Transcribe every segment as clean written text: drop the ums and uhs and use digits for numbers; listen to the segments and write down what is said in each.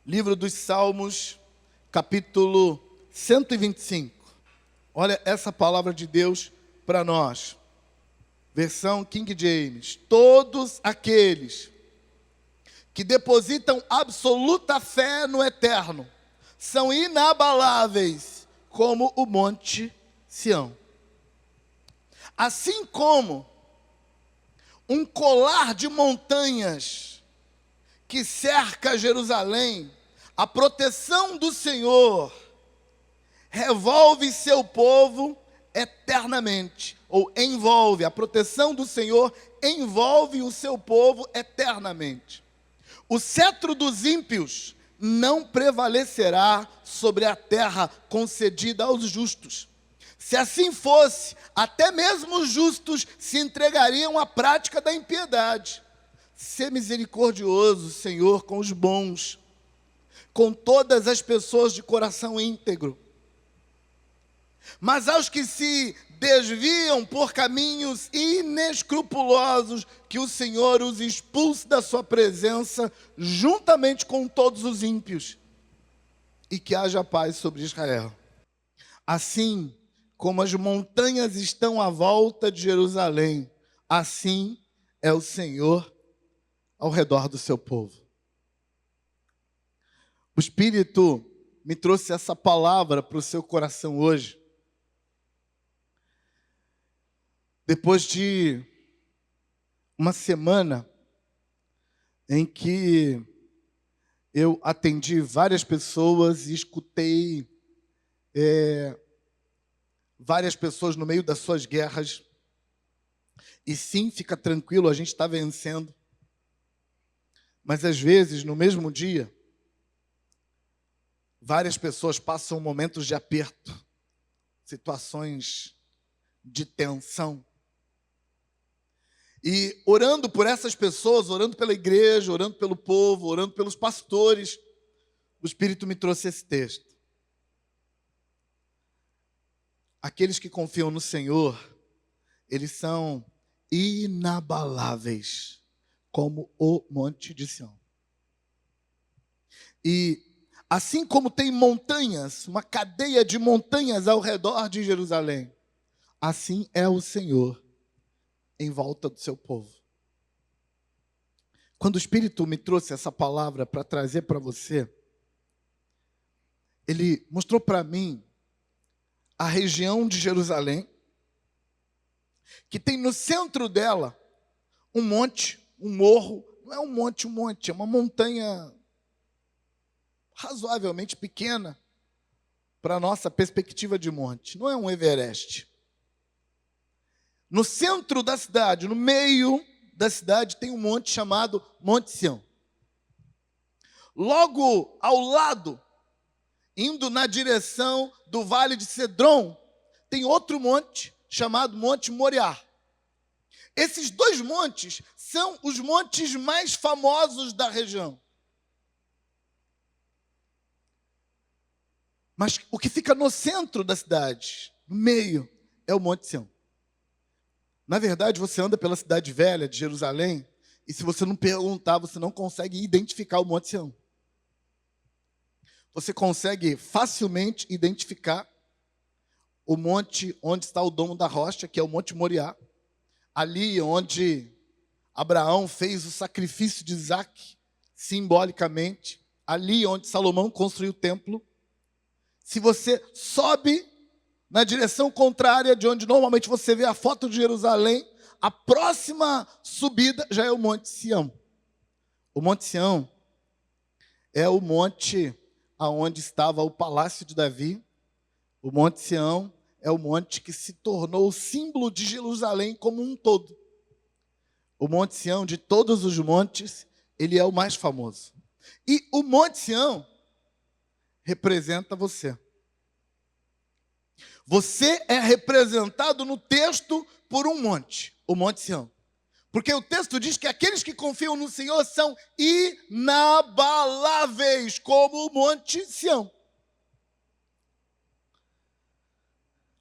Livro dos Salmos, capítulo 125. Olha essa palavra de Deus para nós. Versão King James. Todos aqueles que depositam absoluta fé no Eterno são inabaláveis como o monte Sião. Assim como um colar de montanhas que cerca Jerusalém, a proteção do Senhor revolve seu povo eternamente, ou envolve, a proteção do Senhor envolve o seu povo eternamente. O cetro dos ímpios não prevalecerá sobre a terra concedida aos justos. Se assim fosse, até mesmo os justos se entregariam à prática da impiedade. Sê misericordioso, Senhor, com os bons, com todas as pessoas de coração íntegro. Mas aos que se desviam por caminhos inescrupulosos, que o Senhor os expulse da sua presença, juntamente com todos os ímpios, e que haja paz sobre Israel. Assim como as montanhas estão à volta de Jerusalém, assim é o Senhor ao redor do seu povo. O Espírito me trouxe essa palavra para o seu coração hoje. Depois de uma semana em que eu atendi várias pessoas e escutei várias pessoas no meio das suas guerras. E sim, fica tranquilo, a gente está vencendo. Mas às vezes, no mesmo dia, várias pessoas passam momentos de aperto, situações de tensão. E orando por essas pessoas, orando pela igreja, orando pelo povo, orando pelos pastores, o Espírito me trouxe esse texto. Aqueles que confiam no Senhor, eles são inabaláveis, como o monte de Sião. E assim como tem montanhas, uma cadeia de montanhas ao redor de Jerusalém, assim é o Senhor em volta do seu povo. Quando o Espírito me trouxe essa palavra para trazer para você, ele mostrou para mim a região de Jerusalém, que tem no centro dela um monte, um morro. Não é um monte, é uma montanha razoavelmente pequena para a nossa perspectiva de monte. Não é um Everest. No centro da cidade, no meio da cidade, tem um monte chamado Monte Sião. Logo ao lado, indo na direção do Vale de Cedron, tem outro monte chamado Monte Moriá. Esses dois montes são os montes mais famosos da região. Mas o que fica no centro da cidade, no meio, é o Monte Sião. Na verdade, você anda pela cidade velha de Jerusalém, e se você não perguntar, você não consegue identificar o Monte Sião. Você consegue facilmente identificar o monte onde está o domo da rocha, que é o Monte Moriá. Ali onde Abraão fez o sacrifício de Isaac, simbolicamente. Ali onde Salomão construiu o templo. Se você sobe na direção contrária de onde normalmente você vê a foto de Jerusalém, a próxima subida já é o Monte Sião. O Monte Sião é o monte aonde estava o palácio de Davi. O Monte Sião é o monte que se tornou o símbolo de Jerusalém como um todo. O Monte Sião, de todos os montes, ele é o mais famoso. E o Monte Sião representa você. Você é representado no texto por um monte, o Monte Sião. Porque o texto diz que aqueles que confiam no Senhor são inabaláveis, como o Monte Sião.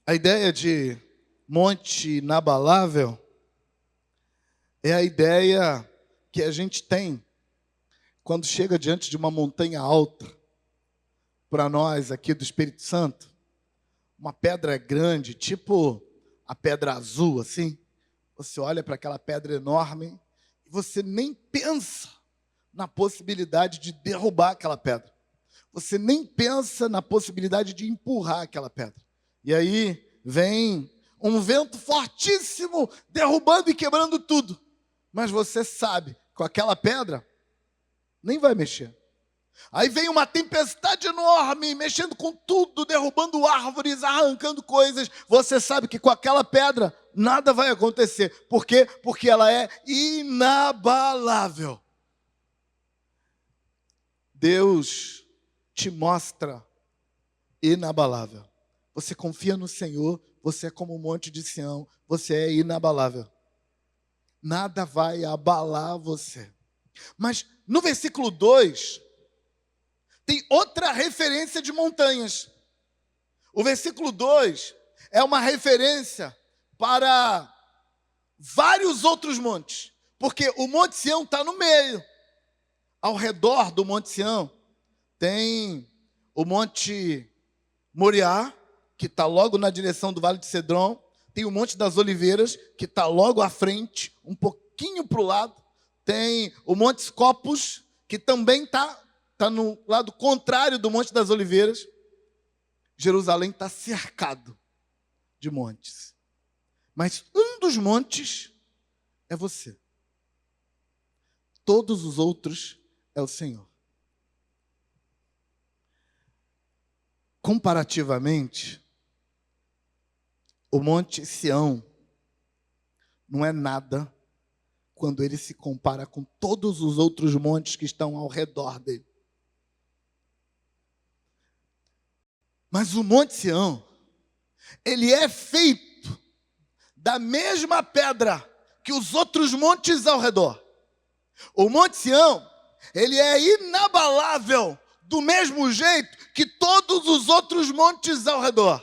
A ideia de monte inabalável é a ideia que a gente tem quando chega diante de uma montanha alta, para nós aqui do Espírito Santo, uma pedra grande, tipo a pedra azul, assim, você olha para aquela pedra enorme e você nem pensa na possibilidade de derrubar aquela pedra. Você nem pensa na possibilidade de empurrar aquela pedra. E aí vem um vento fortíssimo, derrubando e quebrando tudo. Mas você sabe, com aquela pedra, nem vai mexer. Aí vem uma tempestade enorme, mexendo com tudo, derrubando árvores, arrancando coisas. Você sabe que com aquela pedra, nada vai acontecer. Por quê? Porque ela é inabalável. Deus te mostra inabalável. Você confia no Senhor, você é como o monte de Sião, você é inabalável. Nada vai abalar você. Mas no versículo 2, tem outra referência de montanhas. O versículo 2 é uma referência para vários outros montes. Porque o Monte Sião está no meio. Ao redor do Monte Sião tem o Monte Moriá, que está logo na direção do Vale de Cedron. Tem o Monte das Oliveiras, que está logo à frente, um pouquinho para o lado. Tem o Monte Scopus, que também está no lado contrário do Monte das Oliveiras. Jerusalém está cercado de montes. Mas um dos montes é você. Todos os outros é o Senhor. Comparativamente, o Monte Sião não é nada quando ele se compara com todos os outros montes que estão ao redor dele. Mas o Monte Sião, ele é feito da mesma pedra que os outros montes ao redor. O Monte Sião, ele é inabalável do mesmo jeito que todos os outros montes ao redor.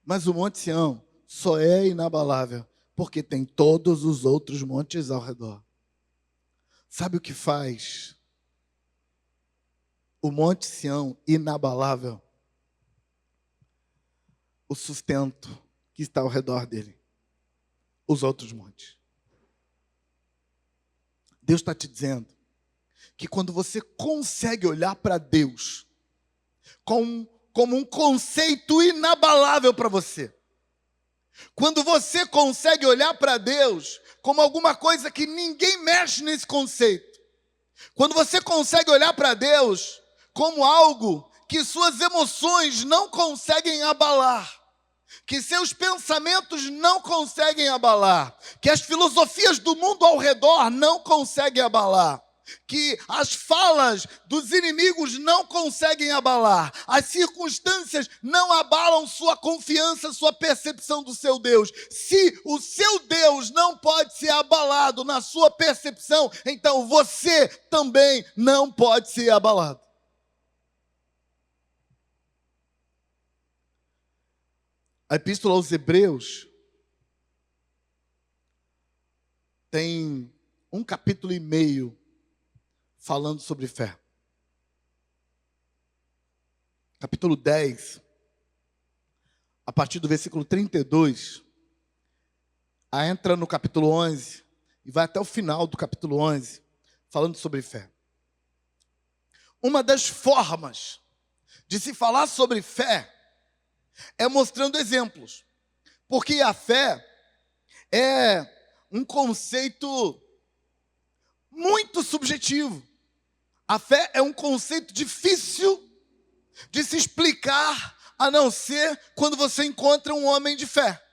Mas o Monte Sião só é inabalável porque tem todos os outros montes ao redor. Sabe o que faz o Monte Sião inabalável? O sustento que está ao redor dele. Os outros montes. Deus está te dizendo que quando você consegue olhar para Deus como um conceito inabalável para você, quando você consegue olhar para Deus como alguma coisa que ninguém mexe nesse conceito, quando você consegue olhar para Deus como algo que suas emoções não conseguem abalar, que seus pensamentos não conseguem abalar, que as filosofias do mundo ao redor não conseguem abalar, que as falas dos inimigos não conseguem abalar, as circunstâncias não abalam sua confiança, sua percepção do seu Deus. Se o seu Deus não pode ser abalado na sua percepção, então você também não pode ser abalado. A Epístola aos Hebreus tem 1,5 capítulo falando sobre fé. Capítulo 10, a partir do versículo 32, entra no capítulo 11 e vai até o final do capítulo 11, falando sobre fé. Uma das formas de se falar sobre fé é mostrando exemplos, porque a fé é um conceito muito subjetivo. A fé é um conceito difícil de se explicar, a não ser quando você encontra um homem de fé.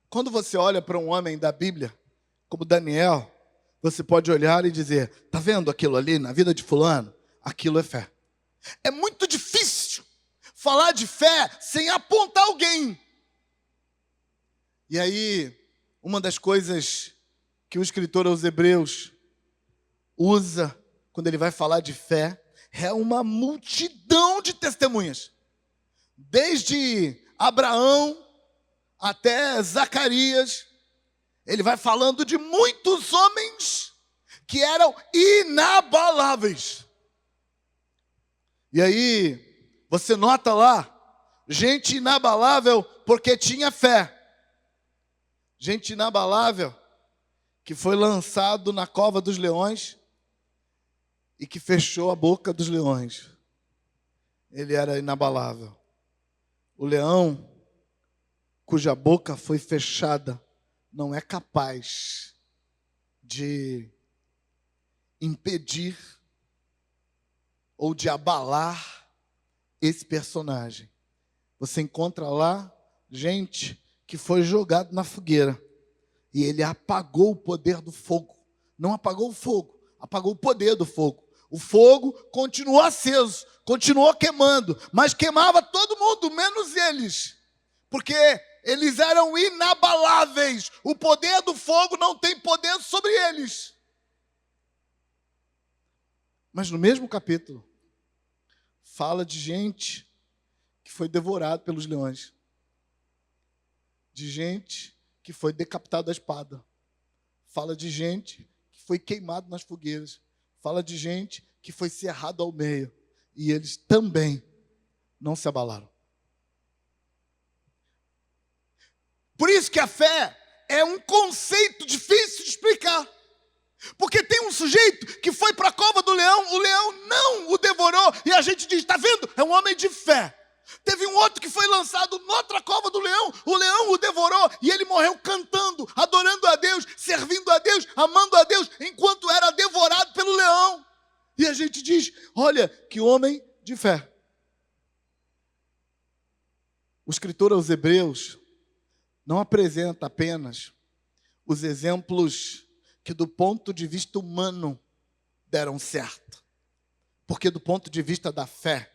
Quando você olha para um homem da Bíblia, como Daniel, você pode olhar e dizer, está vendo aquilo ali na vida de fulano? Aquilo é fé. É muito difícil falar de fé sem apontar alguém. E aí, uma das coisas que o escritor aos Hebreus usa quando ele vai falar de fé é uma multidão de testemunhas. Desde Abraão até Zacarias, ele vai falando de muitos homens que eram inabaláveis. E aí, você nota lá, gente inabalável porque tinha fé. Gente inabalável que foi lançado na cova dos leões e que fechou a boca dos leões. Ele era inabalável. O leão, cuja boca foi fechada, não é capaz de impedir ou de abalar esse personagem. Você encontra lá gente que foi jogado na fogueira e ele apagou o poder do fogo. Não apagou o fogo, apagou o poder do fogo. O fogo continuou aceso, continuou queimando, mas queimava todo mundo, menos eles, porque eles eram inabaláveis. O poder do fogo não tem poder sobre eles. Mas no mesmo capítulo, fala de gente que foi devorado pelos leões, de gente que foi decapitado à espada, fala de gente que foi queimado nas fogueiras, fala de gente que foi cerrado ao meio, e eles também não se abalaram. Por isso que a fé é um conceito difícil de explicar. Porque tem um sujeito que foi para a cova do leão, o leão não o devorou, e a gente diz, está vendo? É um homem de fé. Teve um outro que foi lançado noutra cova do leão, o leão o devorou, e ele morreu cantando, adorando a Deus, servindo a Deus, amando a Deus, enquanto era devorado pelo leão. E a gente diz, olha, que homem de fé. O escritor aos Hebreus não apresenta apenas os exemplos que do ponto de vista humano deram certo. Porque do ponto de vista da fé,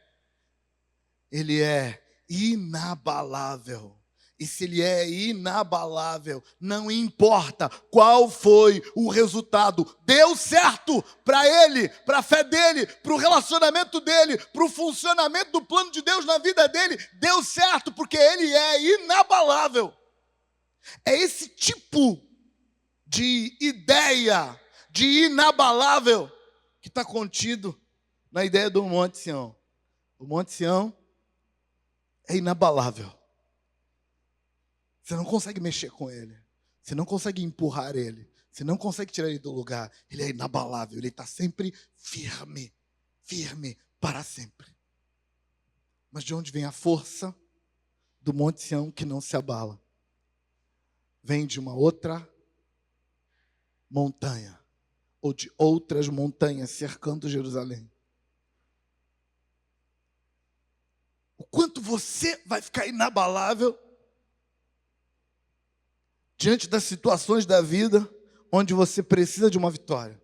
ele é inabalável. E se ele é inabalável, não importa qual foi o resultado, deu certo para ele, para a fé dele, para o relacionamento dele, para o funcionamento do plano de Deus na vida dele, deu certo porque ele é inabalável. É esse tipo de ideia, de inabalável, que está contido na ideia do Monte Sião. O Monte Sião é inabalável. Você não consegue mexer com ele. Você não consegue empurrar ele. Você não consegue tirar ele do lugar. Ele é inabalável. Ele está sempre firme. Firme para sempre. Mas de onde vem a força do Monte Sião que não se abala? Vem de uma outra montanha. Ou de outras montanhas cercando Jerusalém. O quanto você vai ficar inabalável diante das situações da vida onde você precisa de uma vitória.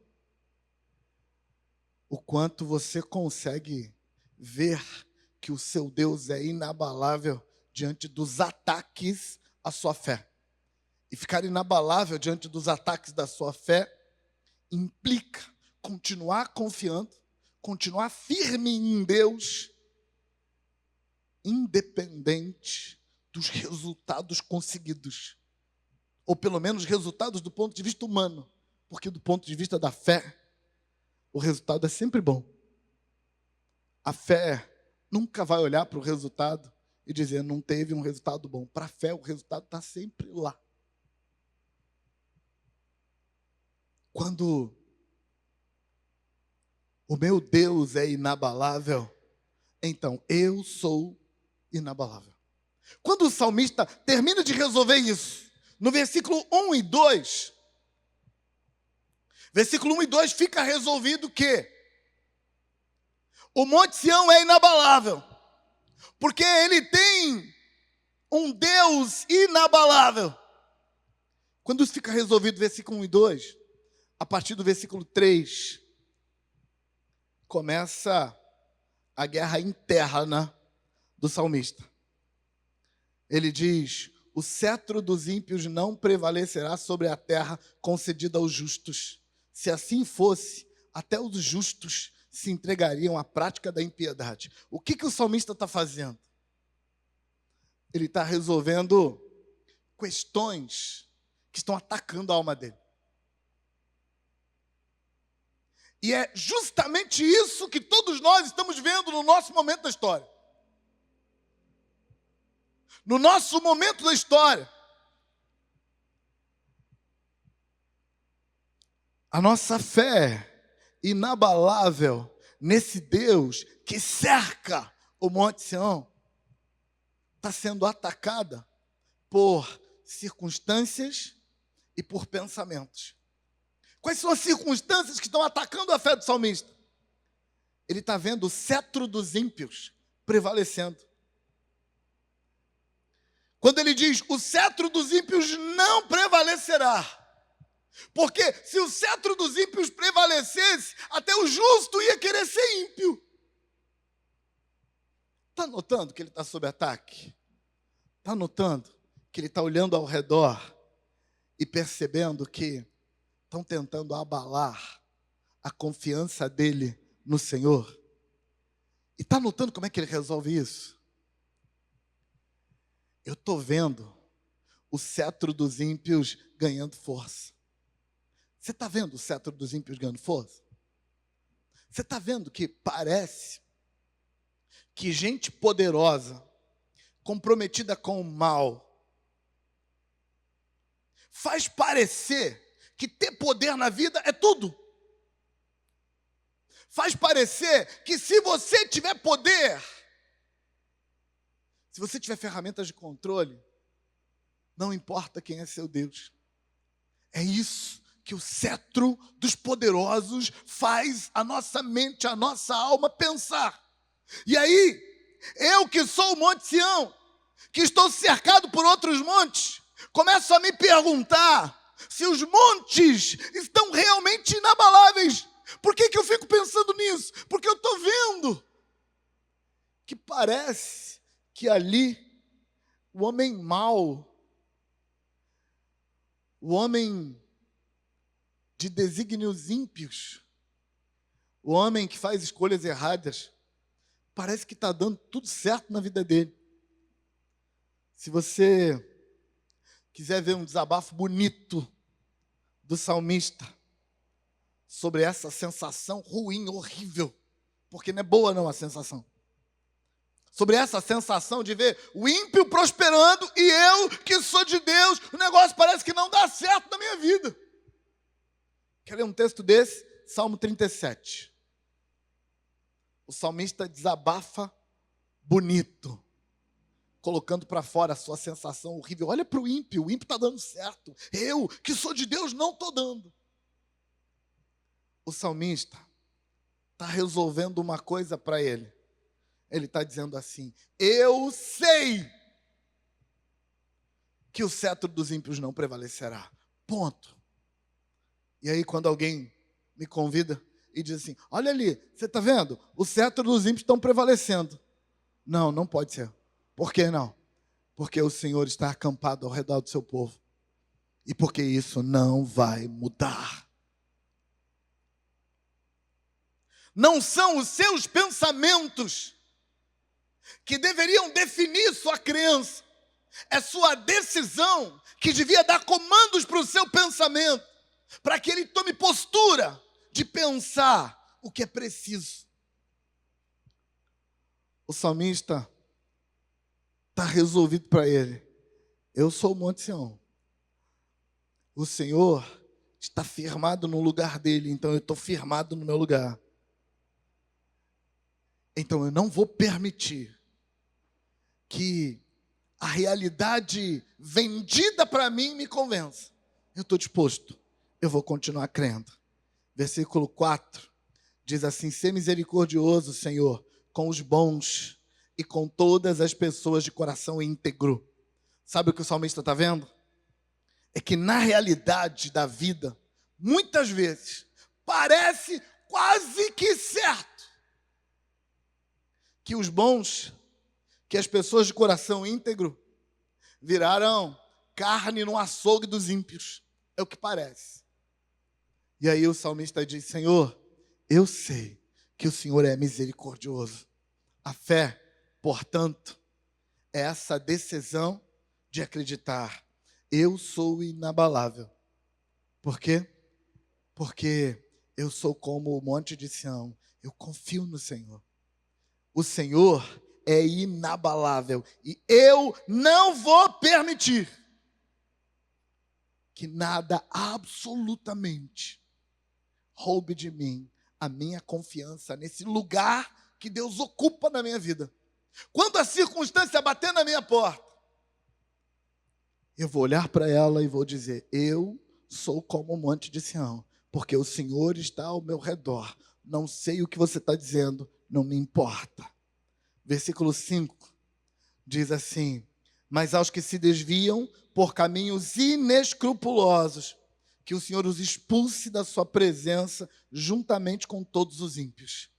O quanto você consegue ver que o seu Deus é inabalável diante dos ataques à sua fé. E ficar inabalável diante dos ataques da sua fé implica continuar confiando, continuar firme em Deus, independente dos resultados conseguidos. Ou pelo menos resultados do ponto de vista humano. Porque do ponto de vista da fé, o resultado é sempre bom. A fé nunca vai olhar para o resultado e dizer, não teve um resultado bom. Para a fé, o resultado está sempre lá. Quando o meu Deus é inabalável, então eu sou inabalável. Quando o salmista termina de resolver isso, no versículo 1 e 2, versículo 1 e 2 fica resolvido que o Monte Sião é inabalável, porque ele tem um Deus inabalável. Quando isso fica resolvido, versículo 1 e 2, a partir do versículo 3, começa a guerra interna do salmista. Ele diz, o cetro dos ímpios não prevalecerá sobre a terra concedida aos justos. Se assim fosse, até os justos se entregariam à prática da impiedade. O que o salmista está fazendo? Ele está resolvendo questões que estão atacando a alma dele. E é justamente isso que todos nós estamos vendo no nosso momento da história. No nosso momento da história, a nossa fé inabalável nesse Deus que cerca o Monte Sião está sendo atacada por circunstâncias e por pensamentos. Quais são as circunstâncias que estão atacando a fé do salmista? Ele está vendo o cetro dos ímpios prevalecendo. Quando ele diz, o cetro dos ímpios não prevalecerá. Porque se o cetro dos ímpios prevalecesse, até o justo ia querer ser ímpio. Está notando que ele está sob ataque? Está notando que ele está olhando ao redor e percebendo que estão tentando abalar a confiança dele no Senhor? E está notando como é que ele resolve isso? Eu estou vendo o cetro dos ímpios ganhando força. Você está vendo o cetro dos ímpios ganhando força? Você está vendo que parece que gente poderosa, comprometida com o mal, faz parecer que ter poder na vida é tudo. Faz parecer que se você tiver poder, se você tiver ferramentas de controle, não importa quem é seu Deus. É isso que o cetro dos poderosos faz a nossa mente, a nossa alma pensar. E aí, eu que sou o Monte Sião, que estou cercado por outros montes, começo a me perguntar se os montes estão realmente inabaláveis. Por que eu fico pensando nisso? Porque eu estou vendo que parece que ali o homem mau, o homem de desígnios ímpios, o homem que faz escolhas erradas, parece que está dando tudo certo na vida dele. Se você quiser ver um desabafo bonito do salmista sobre essa sensação ruim, horrível, porque não é boa não a sensação, sobre essa sensação de ver o ímpio prosperando e eu, que sou de Deus, o negócio parece que não dá certo na minha vida. Quer ler um texto desse? Salmo 37. O salmista desabafa bonito, colocando para fora a sua sensação horrível. Olha para o ímpio está dando certo. Eu, que sou de Deus, não estou dando. O salmista está resolvendo uma coisa para ele. Ele está dizendo assim, eu sei que o cetro dos ímpios não prevalecerá. Ponto. E aí quando alguém me convida e diz assim, olha ali, você está vendo? O cetro dos ímpios estão prevalecendo. Não, não pode ser. Por que não? Porque o Senhor está acampado ao redor do seu povo. E porque isso não vai mudar. Não são os seus pensamentos que deveriam definir sua crença. É sua decisão que devia dar comandos para o seu pensamento, para que ele tome postura de pensar o que é preciso. O salmista está resolvido para ele. Eu sou o Monte Sião. O Senhor está firmado no lugar dele, então eu estou firmado no meu lugar. Então eu não vou permitir que a realidade vendida para mim me convença. Eu estou disposto, eu vou continuar crendo. Versículo 4 diz assim, sê misericordioso, Senhor, com os bons e com todas as pessoas de coração íntegro. Sabe o que o salmista está vendo? É que na realidade da vida, muitas vezes, parece quase que certo que os bons, que as pessoas de coração íntegro, viraram carne no açougue dos ímpios. É o que parece. E aí o salmista diz, Senhor, eu sei que o Senhor é misericordioso. A fé, portanto, é essa decisão de acreditar. Eu sou inabalável. Por quê? Porque Eu sou como o monte de Sião. Eu confio no Senhor. O Senhor é inabalável. E eu não vou permitir que nada absolutamente roube de mim a minha confiança nesse lugar que Deus ocupa na minha vida. Quando a circunstância bater na minha porta, eu vou olhar para ela e vou dizer: eu sou como o monte de Sião, porque o Senhor está ao meu redor. Não sei o que você está dizendo, não me importa. Versículo 5 diz assim: mas aos que se desviam por caminhos inescrupulosos, que o Senhor os expulse da sua presença, juntamente com todos os ímpios.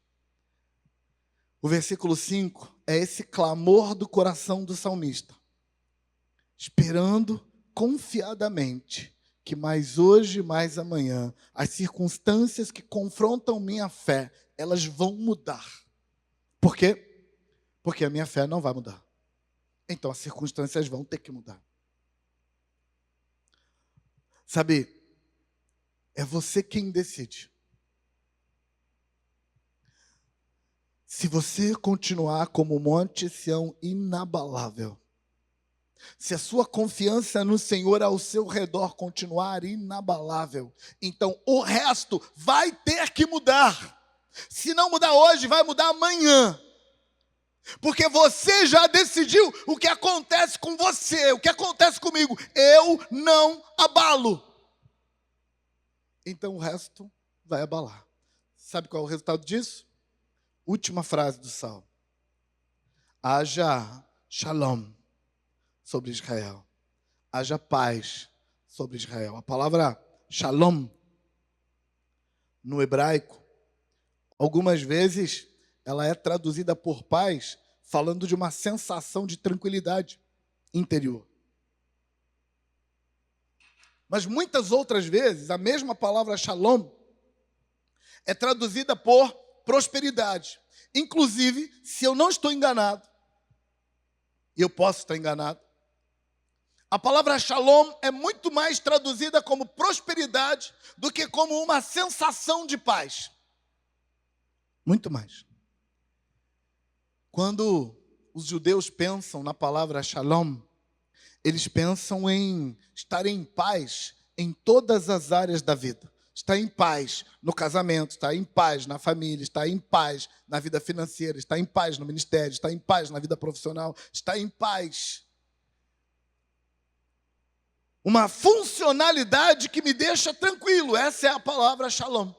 O versículo 5 é esse clamor do coração do salmista, esperando confiadamente que mais hoje, mais amanhã, as circunstâncias que confrontam minha fé, elas vão mudar. Por quê? Porque a minha fé não vai mudar. Então as circunstâncias vão ter que mudar. Sabe, é você quem decide. Se você continuar como o monte Sião inabalável, se a sua confiança no Senhor ao seu redor continuar inabalável, então o resto vai ter que mudar. Se não mudar hoje, vai mudar amanhã. Porque você já decidiu o que acontece com você, o que acontece comigo. Eu não abalo. Então o resto vai abalar. Sabe qual é o resultado disso? Última frase do Salmo. Haja shalom sobre Israel. Haja paz sobre Israel. A palavra shalom, no hebraico, algumas vezes ela é traduzida por paz, falando de uma sensação de tranquilidade interior. Mas muitas outras vezes, a mesma palavra shalom é traduzida por prosperidade. Inclusive, se eu não estou enganado, e eu posso estar enganado, a palavra shalom é muito mais traduzida como prosperidade do que como uma sensação de paz. Muito mais. Quando os judeus pensam na palavra shalom, eles pensam em estar em paz em todas as áreas da vida. Estar em paz no casamento, estar em paz na família, estar em paz na vida financeira, estar em paz no ministério, estar em paz na vida profissional, estar em paz. Uma funcionalidade que me deixa tranquilo. Essa é a palavra shalom.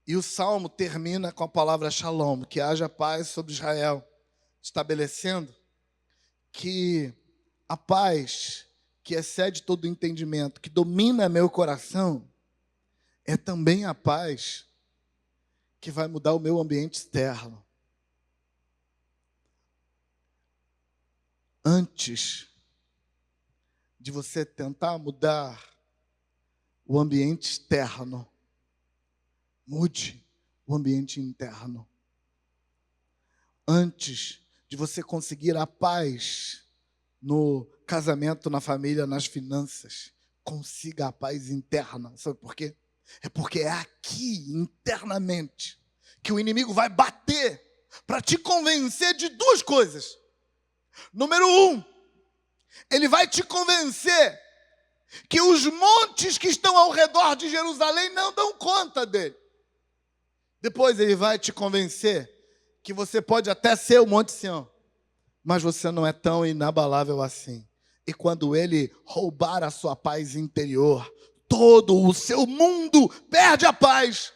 E o Salmo termina com a palavra shalom, que haja paz sobre Israel, estabelecendo que a paz que excede todo o entendimento, que domina meu coração, é também a paz que vai mudar o meu ambiente externo. Antes de você tentar mudar o ambiente externo, mude o ambiente interno. Antes de você conseguir a paz no casamento, na família, nas finanças, consiga a paz interna. Sabe por quê? É porque é aqui, internamente, que o inimigo vai bater para te convencer de duas coisas. Número 1, ele vai te convencer que os montes que estão ao redor de Jerusalém não dão conta dele. Depois ele vai te convencer que você pode até ser o Monte Sião, mas você não é tão inabalável assim. E quando ele roubar a sua paz interior, todo o seu mundo perde a paz.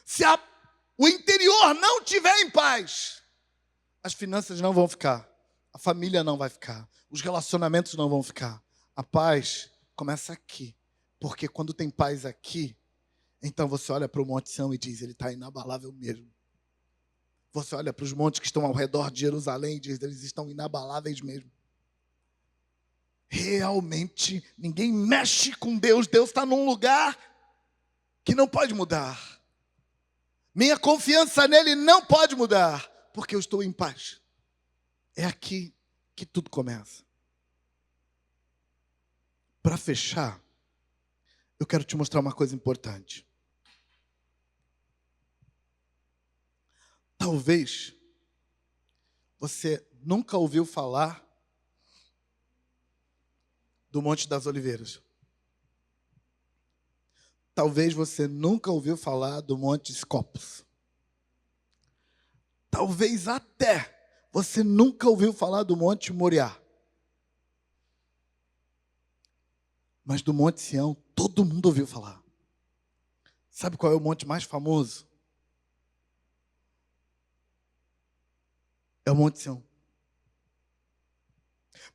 Se o interior não tiver em paz, as finanças não vão ficar, a família não vai ficar, os relacionamentos não vão ficar. A paz começa aqui, porque quando tem paz aqui, então você olha para o Monte Sião e diz: ele está inabalável mesmo. Você olha para os montes que estão ao redor de Jerusalém e diz: eles estão inabaláveis mesmo. Realmente ninguém mexe com Deus. Deus está num lugar que não pode mudar. Minha confiança nele não pode mudar, porque eu estou em paz. É aqui que tudo começa. Para fechar, eu quero te mostrar uma coisa importante. Talvez você nunca ouviu falar do Monte das Oliveiras. Talvez você nunca ouviu falar do Monte Scopus. Talvez até você nunca ouviu falar do Monte Moriá. Mas do Monte Sião, todo mundo ouviu falar. Sabe qual é o monte mais famoso? É o Monte Sião.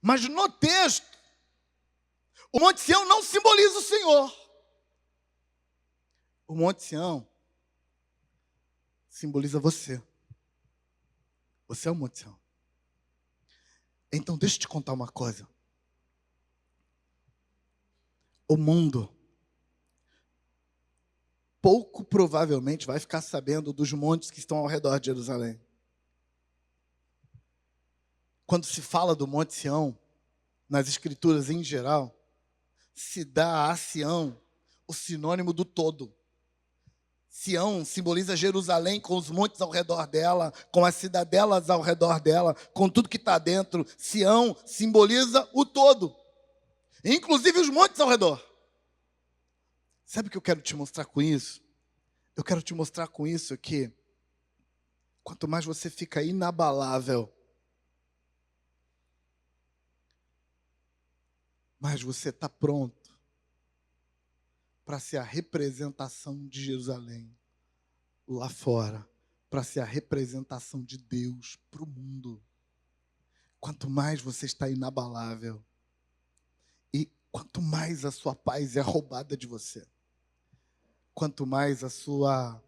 Mas no texto, o Monte Sião não simboliza o Senhor. O Monte Sião simboliza você. Você é o Monte Sião. Então, deixa eu te contar uma coisa. O mundo pouco provavelmente vai ficar sabendo dos montes que estão ao redor de Jerusalém. Quando se fala do Monte Sião, nas Escrituras em geral, se dá a Sião o sinônimo do todo. Sião simboliza Jerusalém com os montes ao redor dela, com as cidadelas ao redor dela, com tudo que está dentro. Sião simboliza o todo, inclusive os montes ao redor. Sabe o que eu quero te mostrar com isso? Eu quero te mostrar com isso que quanto mais você fica inabalável, mais você está pronto para ser a representação de Jerusalém lá fora, para ser a representação de Deus para o mundo. Quanto mais você está inabalável e quanto mais a sua paz é roubada de você, quanto mais a sua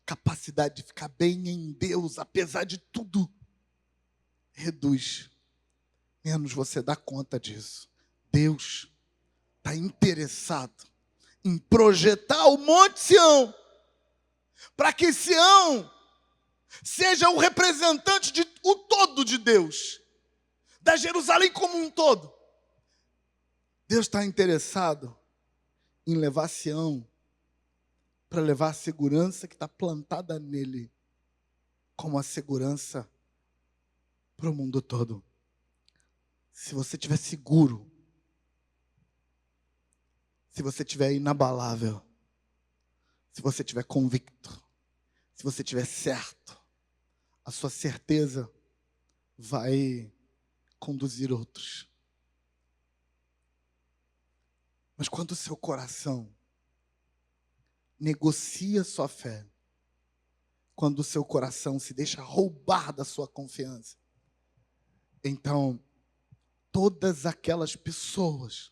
capacidade de ficar bem em Deus, apesar de tudo, reduz, menos você dá conta disso. Deus está interessado em projetar o Monte Sião, para que Sião seja o representante de o todo de Deus, da Jerusalém como um todo. Deus está interessado em levar Sião para levar a segurança que está plantada nele, como a segurança para o mundo todo. Se você estiver seguro, se você estiver inabalável, se você estiver convicto, se você estiver certo, a sua certeza vai conduzir outros. Mas quando o seu coração negocia sua fé, quando o seu coração se deixa roubar da sua confiança, então todas aquelas pessoas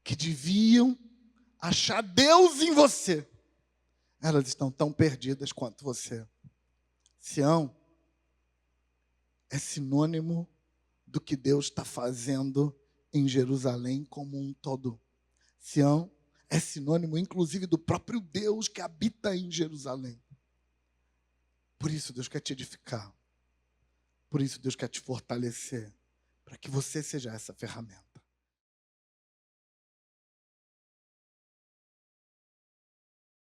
que deviam achar Deus em você, elas estão tão perdidas quanto você. Sião é sinônimo do que Deus está fazendo em Jerusalém como um todo. Sião é sinônimo, inclusive, do próprio Deus que habita em Jerusalém. Por isso Deus quer te edificar. Por isso Deus quer te fortalecer, para que você seja essa ferramenta.